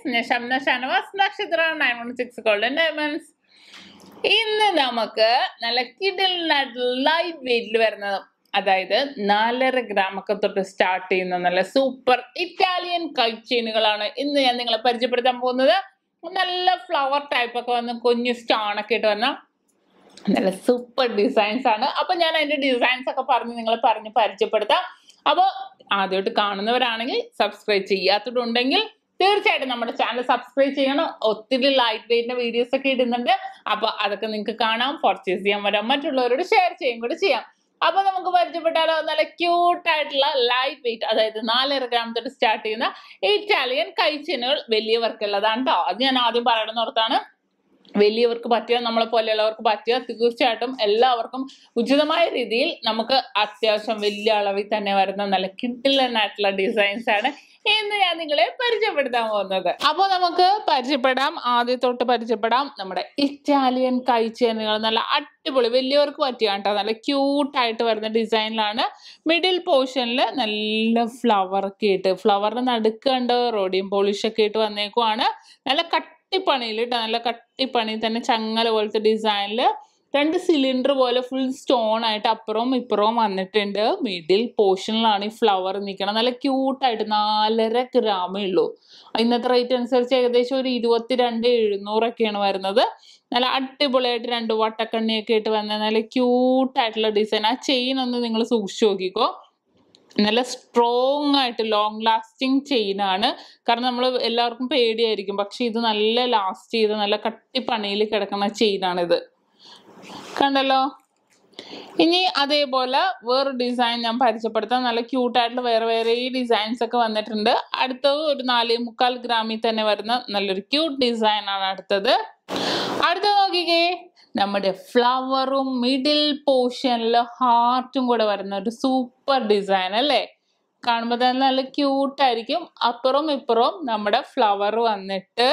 SHAMNA Nakshathra 916 Golden Diamonds. ഇന്ന് നമുക്ക് നല്ല കിടിലനായിട്ട് ലൈറ്റ് വെയിറ്റിൽ വരുന്നത്, അതായത് 4.5 gram ഒക്കെ തൊട്ട് സ്റ്റാർട്ട് ചെയ്യുന്ന നല്ല സൂപ്പർ ഇറ്റാലിയൻ കൈറ്റ് ചെയിനുകളാണ് ഇന്ന് ഞാൻ നിങ്ങളെ പരിചയപ്പെടുത്താൻ പോകുന്നത്. നല്ല ഫ്ലവർ ടൈപ്പ് ഒക്കെ വന്ന് കുഞ്ഞു സ്റ്റോൺ ഒക്കെ ഇട്ട് വന്ന നല്ല സൂപ്പർ ഡിസൈൻസ് ആണ്. അപ്പൊ ഞാൻ അതിന്റെ ഡിസൈൻസ് ഒക്കെ നിങ്ങളെ പറഞ്ഞ് പരിചയപ്പെടുത്താം. അപ്പോൾ ആദ്യമായിട്ട് കാണുന്നവരാണെങ്കിൽ സബ്സ്ക്രൈബ് ചെയ്യാത്തതുണ്ടെങ്കിൽ തീർച്ചയായിട്ടും നമ്മുടെ ചാനൽ സബ്സ്ക്രൈബ് ചെയ്യണം. ഒത്തിരി ലൈറ്റ് വെയിറ്റിന്റെ വീഡിയോസ് ഒക്കെ ഇടുന്നുണ്ട്. അപ്പൊ അതൊക്കെ നിങ്ങൾക്ക് കാണാം, പർച്ചേസ് ചെയ്യാൻ വരാം, മറ്റുള്ളവരോട് ഷെയർ ചെയ്യും കൂടെ ചെയ്യാം. അപ്പൊ നമുക്ക് പരിചയപ്പെട്ടാലോ? നല്ല ക്യൂട്ടായിട്ടുള്ള ലൈറ്റ് വെയിറ്റ്, അതായത് 4.5 gram തൊട്ട് സ്റ്റാർട്ട് ചെയ്യുന്ന ഇറ്റാലിയൻ കൈച്ചെയിനുകൾ വലിയവർക്കുള്ളതാണ് കേട്ടോ. അത് ഞാൻ ആദ്യം പറയണമെന്നോർത്താണ്. വലിയവർക്ക് പറ്റിയ, നമ്മളെ പോലെയുള്ളവർക്ക് പറ്റിയ, തീർച്ചയായിട്ടും എല്ലാവർക്കും ഉചിതമായ രീതിയിൽ നമുക്ക് അത്യാവശ്യം വലിയ അളവിൽ തന്നെ വരുന്ന നല്ല കിടിലനായിട്ടുള്ള ഡിസൈൻസ് ആണ് ഇന്ന് ഞാൻ നിങ്ങളെ പരിചയപ്പെടുത്താൻ പോകുന്നത്. അപ്പോൾ നമുക്ക് ആദ്യത്തോട്ട് പരിചയപ്പെടാം നമ്മുടെ ഇറ്റാലിയൻ കൈച്ചെയിനുകൾ. നല്ല അടിപൊളി വലിയവർക്ക് പറ്റിയാണ് കേട്ടോ. നല്ല ക്യൂട്ടായിട്ട് വരുന്ന ഡിസൈനിലാണ്. മിഡിൽ പോർഷനിൽ നല്ല ഫ്ലവർ ഒക്കെ ഇട്ട്, ഫ്ലവറിന് നടുക്കുണ്ട് റോഡിയം പോളിഷ് ഒക്കെ ഇട്ട് വന്നേക്കുവാണ്. നല്ല കട്ടിപ്പണിയിൽ കേട്ടോ, നല്ല കട്ടിപ്പണി തന്നെ ചങ്ങല പോലത്തെ ഡിസൈനിൽ 2 സിലിണ്ടർ പോലെ ഫുൾ സ്റ്റോൺ ആയിട്ട് അപ്പുറവും ഇപ്പുറവും വന്നിട്ടുണ്ട്. മിഡിൽ പോർഷനിലാണ് ഈ ഫ്ലവർ നിൽക്കണം. നല്ല ക്യൂട്ടായിട്ട് 4.5 gram ഉള്ളൂ. ഇന്നത്തെ റേറ്റ് അനുസരിച്ച് ഏകദേശം ഒരു 22,700 ഒക്കെയാണ് വരുന്നത്. നല്ല അടിപൊളിയായിട്ട് 2 വട്ടക്കണ്ണിയൊക്കെ ഇട്ട് വന്ന നല്ല ക്യൂട്ടായിട്ടുള്ള ഡിസൈൻ. ആ ചെയിൻ ഒന്ന് നിങ്ങൾ സൂക്ഷിച്ചു നോക്കിക്കോ. നല്ല സ്ട്രോങ് ആയിട്ട് ലോങ് ലാസ്റ്റിംഗ് ചെയിനാണ്. കാരണം നമ്മൾ എല്ലാവർക്കും പേടിയായിരിക്കും, പക്ഷെ ഇത് നല്ല ലാസ്റ്റ് ചെയ്ത് നല്ല കട്ടിപ്പണിയിൽ കിടക്കുന്ന ചെയിനാണിത്. കണ്ടല്ലോ. ഇനി അതേപോലെ വേറൊരു ഡിസൈൻ ഞാൻ പരിചയപ്പെടുത്താം. നല്ല ക്യൂട്ടായിട്ടുള്ള വേറെ ഡിസൈൻസ് ഒക്കെ വന്നിട്ടുണ്ട്. അടുത്തത് ഒരു 4.25 gram തന്നെ വരുന്ന നല്ലൊരു ക്യൂട്ട് ഡിസൈൻ ആണ് അടുത്തത്. അടുത്തത് നോക്കിക്കേ, നമ്മുടെ ഫ്ലവറും മിഡിൽ പോർഷനിൽ ഹാർട്ടും കൂടെ വരുന്ന ഒരു സൂപ്പർ ഡിസൈൻ അല്ലേ. കാണുമ്പോൾ തന്നെ നല്ല ക്യൂട്ടായിരിക്കും. അപ്പുറവും ഇപ്പുറവും നമ്മുടെ ഫ്ലവർ വന്നിട്ട്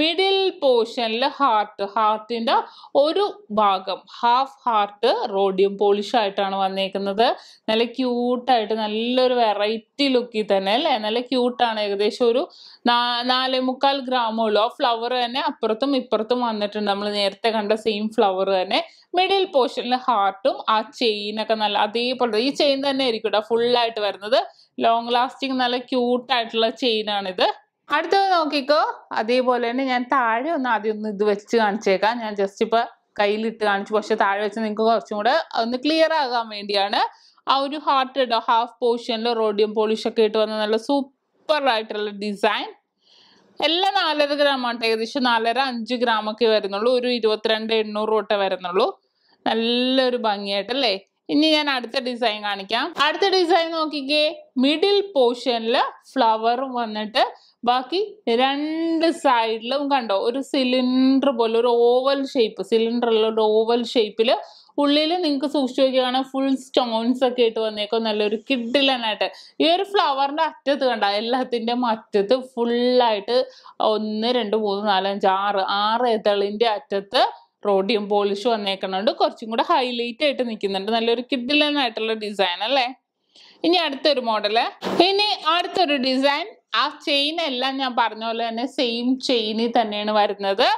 മിഡിൽ പോർഷനിൽ ഹാർട്ടിന്റെ ഒരു ഭാഗം ഹാഫ് ഹാർട്ട് റോഡിയം പോളിഷ് ആയിട്ടാണ് വന്നേക്കുന്നത്. നല്ല ക്യൂട്ടായിട്ട് നല്ലൊരു വെറൈറ്റി ലുക്കിൽ തന്നെ അല്ലേ. നല്ല ക്യൂട്ടാണ്. ഏകദേശം ഒരു 4.25 gram ഉള്ളൂ. ആ ഫ്ലവർ തന്നെ അപ്പുറത്തും ഇപ്പുറത്തും വന്നിട്ടുണ്ട്. നമ്മൾ നേരത്തെ കണ്ട സെയിം ഫ്ലവർ തന്നെ. മിഡിൽ പോർഷനിൽ ഹാർട്ടും ആ ചെയിനൊക്കെ നല്ല അതേപോലെ ഈ ചെയിൻ തന്നെ ആയിരിക്കും കേട്ടോ ഫുള്ളായിട്ട് വരുന്നത്. ലോങ് ലാസ്റ്റിംഗ് നല്ല ക്യൂട്ടായിട്ടുള്ള ചെയിനാണിത്. അടുത്തത് നോക്കിക്കോ, അതേപോലെ തന്നെ ഞാൻ താഴെ ആദ്യം ഇത് വെച്ച് കാണിച്ചേക്കാം. ഞാൻ ജസ്റ്റ് ഇപ്പൊ കയ്യിലിട്ട് കാണിച്ചു, പക്ഷെ താഴെ വെച്ച് നിങ്ങൾക്ക് കുറച്ചും കൂടെ ഒന്ന് ക്ലിയർ ആകാൻ വേണ്ടിയാണ്. ആ ഒരു ഹാർട്ട് ഇട്ടോ ഹാഫ് പോർഷനിൽ റോഡിയം പോളിഷ് ഒക്കെ ഇട്ട് വന്ന നല്ല സൂപ്പർ ആയിട്ടുള്ള ഡിസൈൻ. എല്ലാം 4.5 gram ആണ്. ഏകദേശം 4.5 gram ഒക്കെ വരുന്നുള്ളൂ. ഒരു 22,800 തൊട്ടേ വരുന്നുള്ളൂ. നല്ലൊരു ഭംഗിയായിട്ടല്ലേ. ഇനി ഞാൻ അടുത്ത ഡിസൈൻ കാണിക്കാം. അടുത്ത ഡിസൈൻ നോക്കിക്കേ, മിഡിൽ പോർഷനില് ഫ്ലവർ വന്നിട്ട് ബാക്കി 2 സൈഡിലും കണ്ടോ ഒരു സിലിണ്ടർ പോലെ ഒരു ഓവൽ ഷേപ്പ്, സിലിണ്ടറിലുള്ള ഒരു ഓവൽ ഷേപ്പില് ഉള്ളിൽ നിങ്ങൾക്ക് സൂക്ഷിച്ചു നോക്കിയാണ് ഫുൾ സ്റ്റോൺസ് ഒക്കെ ഇട്ട് വന്നേക്കും. നല്ലൊരു കിഡിലനായിട്ട് ഈ ഒരു ഫ്ലവറിന്റെ അറ്റത്ത് കണ്ട എല്ലാത്തിൻ്റെയും അറ്റത്ത് ഫുള്ളായിട്ട് 1 2 3 4 5 6 എതളിന്റെ അറ്റത്ത് റോഡിയം പോളിഷ് വന്നേക്കുന്നുണ്ട്. കുറച്ചും കൂടെ ഹൈലൈറ്റ് ആയിട്ട് നിൽക്കുന്നുണ്ട്. നല്ലൊരു കിഡിലനായിട്ടുള്ള ഡിസൈൻ അല്ലേ. ഇനി അടുത്തൊരു മോഡല്, ഇനി അടുത്തൊരു ഡിസൈൻ. ആ ചെയിൻ എല്ലാം ഞാൻ പറഞ്ഞ പോലെ തന്നെ സെയിം ചെയിനിൽ തന്നെയാണ് വരുന്നത്.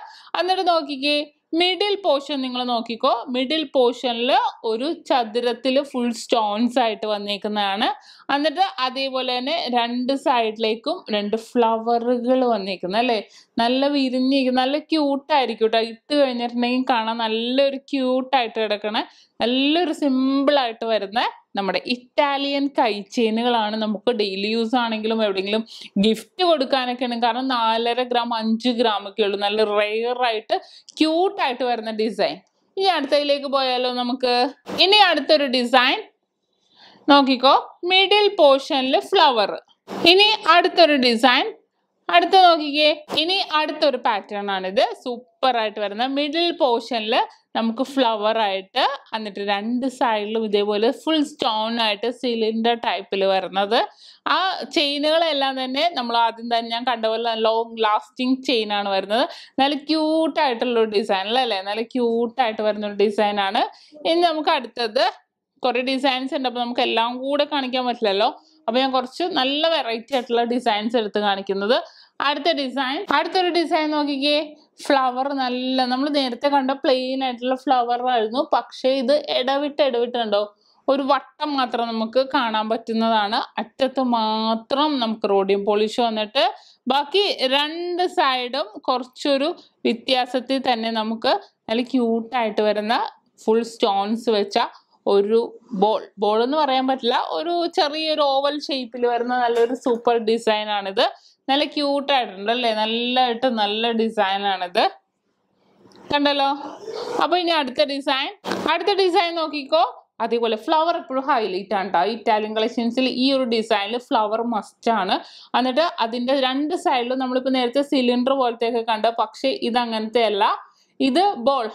എന്നിട്ട് നോക്കിക്കേ, മിഡിൽ പോർഷൻ നിങ്ങൾ നോക്കിക്കോ. മിഡിൽ പോർഷനിൽ ഒരു ചതുരത്തിൽ ഫുൾ സ്റ്റോൺസ് ആയിട്ട് വന്നേക്കുന്നതാണ്. എന്നിട്ട് അതേപോലെ തന്നെ 2 സൈഡിലേക്കും 2 ഫ്ലവറുകൾ വന്നേക്കുന്നത് അല്ലേ. നല്ല വിരിഞ്ഞിരിക്കും, നല്ല ക്യൂട്ടായിരിക്കും കേട്ടോ. ഇട്ട് കഴിഞ്ഞിട്ടുണ്ടെങ്കിൽ കാണാൻ നല്ലൊരു ക്യൂട്ടായിട്ട് കിടക്കണ നല്ലൊരു സിമ്പിളായിട്ട് വരുന്ന നമ്മുടെ ഇറ്റാലിയൻ കൈച്ചെയിനുകളാണ്. നമുക്ക് ഡെയിലി യൂസ് ആണെങ്കിലും എവിടെയെങ്കിലും ഗിഫ്റ്റ് കൊടുക്കാനൊക്കെയാണ്. കാരണം 4.5 gram 5 gram ഒക്കെ ഉള്ളൂ. നല്ല റെയർ ആയിട്ട് ക്യൂട്ടായിട്ട് വരുന്ന ഡിസൈൻ. ഇനി അടുത്തതിലേക്ക് പോയാലോ നമുക്ക്. ഇനി അടുത്തൊരു ഡിസൈൻ നോക്കിക്കോ, മിഡിൽ പോർഷനിൽ ഫ്ലവർ. ഇനി അടുത്തൊരു ഡിസൈൻ, അടുത്ത നോക്കിക്കേ. ഇനി അടുത്തൊരു പാറ്റേൺ ആണിത്. സൂപ്പർ ആയിട്ട് വരുന്ന മിഡിൽ പോർഷനിൽ നമുക്ക് ഫ്ലവർ ആയിട്ട് എന്നിട്ട് 2 സൈഡിലും ഇതേപോലെ ഫുൾ സ്റ്റോൺ ആയിട്ട് സിലിണ്ടർ ടൈപ്പിൽ വരുന്നത്. ആ ചെയിനുകളെല്ലാം തന്നെ നമ്മൾ ആദ്യം തന്നെ ഞാൻ കണ്ട പോലെ ലോങ് ലാസ്റ്റിംഗ് ചെയിനാണ് വരുന്നത്. നല്ല ക്യൂട്ടായിട്ടുള്ളൊരു ഡിസൈൻ അല്ലേ. നല്ല ക്യൂട്ടായിട്ട് വരുന്നൊരു ഡിസൈനാണ്. ഇനി നമുക്ക് അടുത്തത് കുറെ ഡിസൈൻസ് ഉണ്ട്. അപ്പോൾ നമുക്ക് എല്ലാം കൂടെ കാണിക്കാൻ പറ്റില്ലല്ലോ. അപ്പോൾ ഞാൻ കുറച്ച് നല്ല വെറൈറ്റി ആയിട്ടുള്ള ഡിസൈൻസ് എടുത്ത് കാണിക്കുന്നത്. അടുത്തൊരു ഡിസൈൻ നോക്കിക്കേ. ഫ്ലവർ നല്ല നമ്മൾ നേരത്തെ കണ്ട പ്ലെയിൻ ആയിട്ടുള്ള ഫ്ലവർ ആയിരുന്നു, പക്ഷെ ഇത് ഇടവിട്ടുണ്ടോ ഒരു വട്ടം മാത്രം നമുക്ക് കാണാൻ പറ്റുന്നതാണ്. അറ്റത്ത് മാത്രം നമുക്ക് റോഡിയം പോളിഷ് വന്നിട്ട് ബാക്കി രണ്ട് സൈഡും കുറച്ചൊരു വ്യത്യാസത്തിൽ തന്നെ നമുക്ക് നല്ല ക്യൂട്ടായിട്ട് വരുന്ന ഫുൾ സ്റ്റോൺസ് വെച്ച ഒരു ബോൾ എന്ന് പറയാൻ പറ്റില്ല, ഒരു ചെറിയൊരു ഓവൽ ഷേപ്പിൽ വരുന്ന നല്ലൊരു സൂപ്പർ ഡിസൈൻ ആണിത്. നല്ല ക്യൂട്ടായിട്ടുണ്ട് അല്ലേ, നല്ല ഡിസൈൻ ആണിത്, കണ്ടല്ലോ. അപ്പൊ ഇനി അടുത്ത ഡിസൈൻ നോക്കിക്കോ. അതേപോലെ ഫ്ലവർ എപ്പോഴും ഹൈലൈറ്റ് ആണ് കേട്ടോ. ഇറ്റാലിയൻ കളക്ഷൻസിൽ ഈ ഒരു ഡിസൈനിൽ ഫ്ലവർ മസ്റ്റ് ആണ്. എന്നിട്ട് അതിന്റെ രണ്ട് സൈഡിലും നമ്മളിപ്പോൾ നേരത്തെ സിലിണ്ടർ പോലത്തെയൊക്കെ കണ്ട, പക്ഷെ ഇത് അങ്ങനത്തെ അല്ല. ഇത്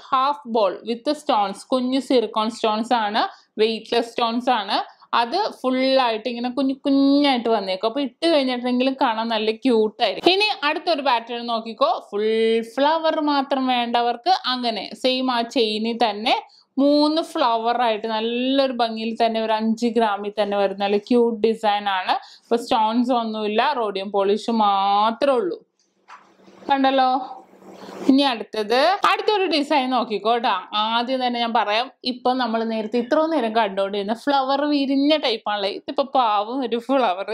ഹാഫ് ബോൾ വിത്ത് സ്റ്റോൺസ്, കുഞ്ഞു സിർക്കോൺ സ്റ്റോൺസ് ആണ്, വെയിറ്റ്ലെസ് സ്റ്റോൺസ് ആണ്. അത് ഫുള്ളായിട്ട് ഇങ്ങനെ കുഞ്ഞായിട്ട് വന്നേക്കും. അപ്പൊ ഇട്ട് കഴിഞ്ഞിട്ടെങ്കിലും കാണാൻ നല്ല ക്യൂട്ടായിരിക്കും. ഇനി അടുത്തൊരു പാറ്റേൺ നോക്കിക്കോ. ഫുൾ ഫ്ലവർ മാത്രം വേണ്ടവർക്ക് അങ്ങനെ സെയിം ആ ചെയിനിൽ തന്നെ 3 ഫ്ലവർ ആയിട്ട് നല്ലൊരു ഭംഗിയിൽ തന്നെ ഒരു 5 ഗ്രാമിൽ തന്നെ വരുന്ന നല്ല ക്യൂട്ട് ഡിസൈൻ ആണ്. ഇപ്പൊ സ്റ്റോൺസ് ഒന്നുമില്ല, റോഡിയം പോളിഷ് മാത്രമേ ഉള്ളൂ, കണ്ടല്ലോ. ഇനി അടുത്തൊരു ഡിസൈൻ നോക്കിക്കോ കേട്ടോ. ആദ്യം തന്നെ ഞാൻ പറയാം, ഇപ്പൊ നമ്മൾ നേരത്തെ ഇത്രയും നേരം കണ്ടുകൊണ്ടിരുന്ന ഫ്ലവർ വിരിഞ്ഞ ടൈപ്പാണല്ലേ. ഇതിപ്പോ പാവം ഒരു ഫ്ലവർ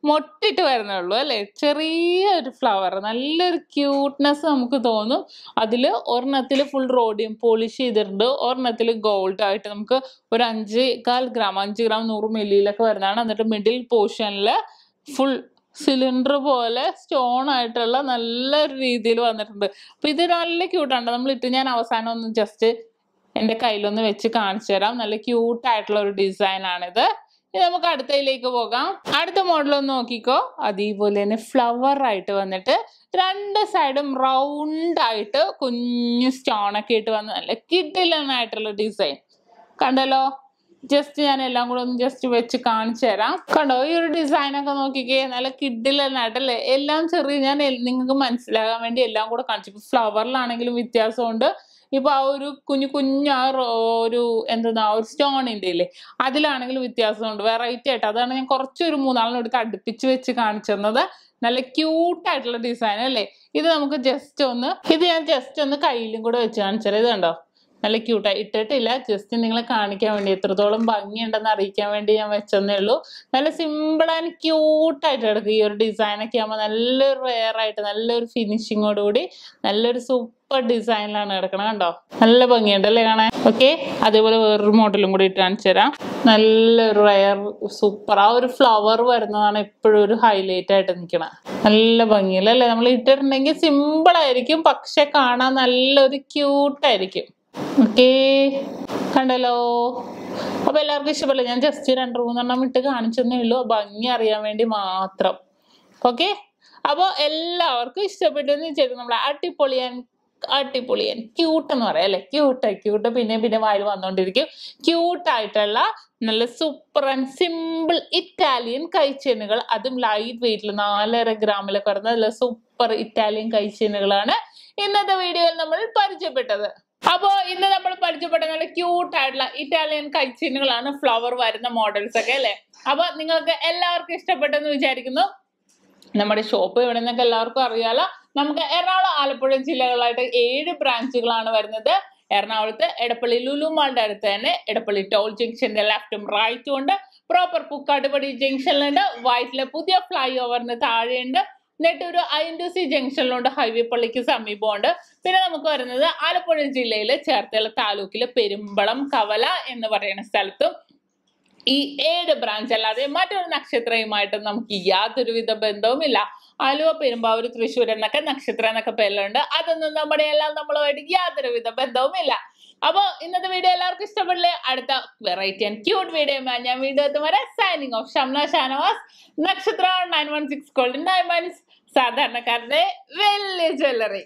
മൊട്ടിട്ട് വരുന്നുള്ളൂ അല്ലെ, ചെറിയൊരു ഫ്ലവർ, നല്ലൊരു ക്യൂട്ട്നെസ് നമുക്ക് തോന്നും. അതില് ഒരെണ്ണത്തിൽ ഫുൾ റോഡിയം പോളിഷ് ചെയ്തിട്ടുണ്ട്, ഒരെണ്ണത്തിൽ ഗോൾഡ് ആയിട്ട് നമുക്ക് ഒരു 5 ഗ്രാം 100 മില്ലിയിലൊക്കെ വരുന്നതാണ്. എന്നിട്ട് മിഡിൽ പോർഷനില് ഫുൾ സിലിണ്ടർ പോലെ സ്റ്റോൺ ആയിട്ടുള്ള നല്ലൊരു രീതിയിൽ വന്നിട്ടുണ്ട്. അപ്പൊ ഇത് നല്ല ക്യൂട്ടാണ്. ഞാൻ അവസാനം ഒന്ന് ജസ്റ്റ് എൻ്റെ കയ്യിലൊന്ന് വെച്ച് കാണിച്ചു തരാം. നല്ല ക്യൂട്ടായിട്ടുള്ള ഒരു ഡിസൈൻ ആണിത്. ഇനി നമുക്ക് അടുത്തതിലേക്ക് പോകാം. അടുത്ത മോഡൽ ഒന്ന് നോക്കിക്കോ. അതേപോലെ തന്നെ ഫ്ലവർ ആയിട്ട് വന്നിട്ട് രണ്ട് സൈഡും റൗണ്ട് ആയിട്ട് കുഞ്ഞു സ്റ്റോൺ ഒക്കെ ഇട്ട് വന്ന് നല്ല കിഡിലനായിട്ടുള്ള ഡിസൈൻ, കണ്ടല്ലോ. ജസ്റ്റ് ഞാൻ എല്ലാം കൂടെ ഒന്ന് ജസ്റ്റ് വെച്ച് കാണിച്ചു തരാം. കണ്ടോ, ഈ ഒരു ഡിസൈനൊക്കെ നോക്കിക്കേ, നല്ല കിഡിലനായിട്ടല്ലേ. എല്ലാം ചെറിയ, ഞാൻ നിങ്ങൾക്ക് മനസ്സിലാകാൻ വേണ്ടി എല്ലാം കൂടെ കാണിച്ചു. ഇപ്പൊ ഫ്ലവറിലാണെങ്കിലും വ്യത്യാസമുണ്ട്. ഇപ്പൊ ആ ഒരു കുഞ്ഞു ആ ഒരു ഒരു സ്റ്റോണിന്റെ ഇല്ലേ, അതിലാണെങ്കിലും വ്യത്യാസമുണ്ട്, വെറൈറ്റി ആയിട്ട്. അതാണ് ഞാൻ കുറച്ചൊരു 3-4 എടുത്ത് അടുപ്പിച്ച് വെച്ച് കാണിച്ചു തന്നത്. നല്ല ക്യൂട്ടായിട്ടുള്ള ഡിസൈൻ അല്ലേ. ഇത് നമുക്ക് ഞാൻ ജസ്റ്റ് ഒന്ന് കയ്യിലും കൂടെ വെച്ച് കാണിച്ചത്. ഇത് കണ്ടോ, നല്ല ക്യൂട്ടായി. ഇട്ടിട്ടില്ല, ജസ്റ്റ് നിങ്ങളെ കാണിക്കാൻ വേണ്ടി, എത്രത്തോളം ഭംഗിയുണ്ടെന്ന് അറിയിക്കാൻ വേണ്ടി ഞാൻ വെച്ചെന്നേ ഉള്ളൂ. നല്ല സിമ്പിൾ ആൻഡ് ക്യൂട്ടായിട്ട് കിടക്കും. ഈ ഒരു ഡിസൈനൊക്കെ ആകുമ്പോൾ നല്ലൊരു റെയർ ആയിട്ട് നല്ലൊരു ഫിനിഷിങ്ങോടുകൂടി നല്ലൊരു സൂപ്പർ ഡിസൈനിലാണ് കിടക്കണം, കണ്ടോ. നല്ല ഭംഗിയുണ്ട് അല്ലേ കാണാൻ. ഓക്കെ, അതേപോലെ വേറൊരു മോഡലും കൂടി ഇട്ട് കാണിച്ചു തരാം. നല്ലൊരു റെയർ സൂപ്പർ, ആ ഒരു ഫ്ലവർ വരുന്നതാണ് എപ്പോഴും ഒരു ഹൈലൈറ്റ് ആയിട്ട് നിൽക്കണം. നല്ല ഭംഗിയിലല്ലേ. നമ്മൾ ഇട്ടിട്ടുണ്ടെങ്കിൽ സിമ്പിൾ ആയിരിക്കും, പക്ഷെ കാണാൻ നല്ലൊരു ക്യൂട്ടായിരിക്കും. ഓക്കേ, കണ്ടല്ലോ. അപ്പൊ എല്ലാവർക്കും ഇഷ്ടപ്പെടില്ല. ഞാൻ ജസ്റ്റ് 2-3 ഇട്ട് കാണിച്ചെന്നേ ഉള്ളൂ, ഭംഗി അറിയാൻ വേണ്ടി മാത്രം. ഓക്കെ, അപ്പൊ എല്ലാവർക്കും ഇഷ്ടപ്പെട്ടെന്ന് വിചാരിക്കും. നമ്മളെ അടിപൊളിയൻ ക്യൂട്ട് എന്ന് പറയാം അല്ലെ. ക്യൂട്ട് പിന്നെ വായിൽ വന്നോണ്ടിരിക്കും. ക്യൂട്ടായിട്ടുള്ള നല്ല സൂപ്പർ ആൻഡ് സിമ്പിൾ ഇറ്റാലിയൻ കൈച്ചെയിനുകൾ, അതും ലൈറ്റ് വെയിറ്റിൽ 4.5 ഗ്രാമിലൊക്കെ വരുന്ന നല്ല സൂപ്പർ ഇറ്റാലിയൻ കൈച്ചെയിനുകളാണ് ഇന്നത്തെ വീഡിയോയിൽ നമ്മൾ പരിചയപ്പെട്ടത്. അപ്പോ ഇന്ന് നമ്മൾ പരിചയപ്പെട്ട നല്ല ക്യൂട്ടായിട്ടുള്ള ഇറ്റാലിയൻ കൈച്ചെയിനുകളാണ്, ഫ്ലവർ വരുന്ന മോഡൽസ് ഒക്കെ അല്ലെ. അപ്പൊ നിങ്ങൾക്ക് എല്ലാവർക്കും ഇഷ്ടപ്പെട്ടെന്ന് വിചാരിക്കുന്നു. നമ്മുടെ ഷോപ്പ് എവിടെ നിന്നൊക്കെ എല്ലാവർക്കും അറിയാലോ. നമുക്ക് എറണാകുളം, ആലപ്പുഴ ജില്ലകളായിട്ട് 7 ബ്രാഞ്ചുകളാണ് വരുന്നത്. എറണാകുളത്ത് എടപ്പള്ളി ലുലു മാളിന്റെ അടുത്ത് തന്നെ എടപ്പള്ളി ടോൾ ജംഗ്ഷന്റെ ലെഫ്റ്റും റൈറ്റും ഉണ്ട്. പ്രോപ്പർ പുക്കാട്ടുപടി ജംഗ്ഷനിലുണ്ട്. വൈറ്റില പുതിയ ഫ്ലൈ ഓവറിന് താഴെയുണ്ട്. നെട്ടൂർ INDC ജംഗ്ഷനിലുണ്ട്, ഹൈവേ പള്ളിക്ക് സമീപമുണ്ട്. പിന്നെ നമുക്ക് വരുന്നത് ആലപ്പുഴ ജില്ലയിലെ ചേർത്തല താലൂക്കിലെ പെരുമ്പളം കവല എന്ന് പറയുന്ന സ്ഥലത്തും ഈ 7 ബ്രാഞ്ച് അല്ലാതെ മറ്റൊരു നക്ഷത്രയുമായിട്ട് നമുക്ക് യാതൊരുവിധ ബന്ധവുമില്ല. ആലുവ, പെരുമ്പാവൂർ, തൃശ്ശൂർ എന്നൊക്കെ നക്ഷത്ര എന്നൊക്കെ പേരിലുണ്ട്. അതൊന്നും നമ്മളുമായിട്ട് യാതൊരുവിധ ബന്ധവുമില്ല. അപ്പൊ ഇന്നത്തെ വീഡിയോ എല്ലാവർക്കും ഇഷ്ടപ്പെടില്ലേ? അടുത്ത വെറൈറ്റി ആൻഡ് ക്യൂട്ട് വീഡിയോ ഞാൻ വീഡിയോ എത്തും വരെ സൈനിങ് ഓഫ്. ഷംന ഷാനവാസ്, നക്ഷത്ര 916 ഗോൾഡൻ ഡയമണ്ട്സ്, സാധാരണക്കാരുടെ വലിയ ജ്വല്ലറി.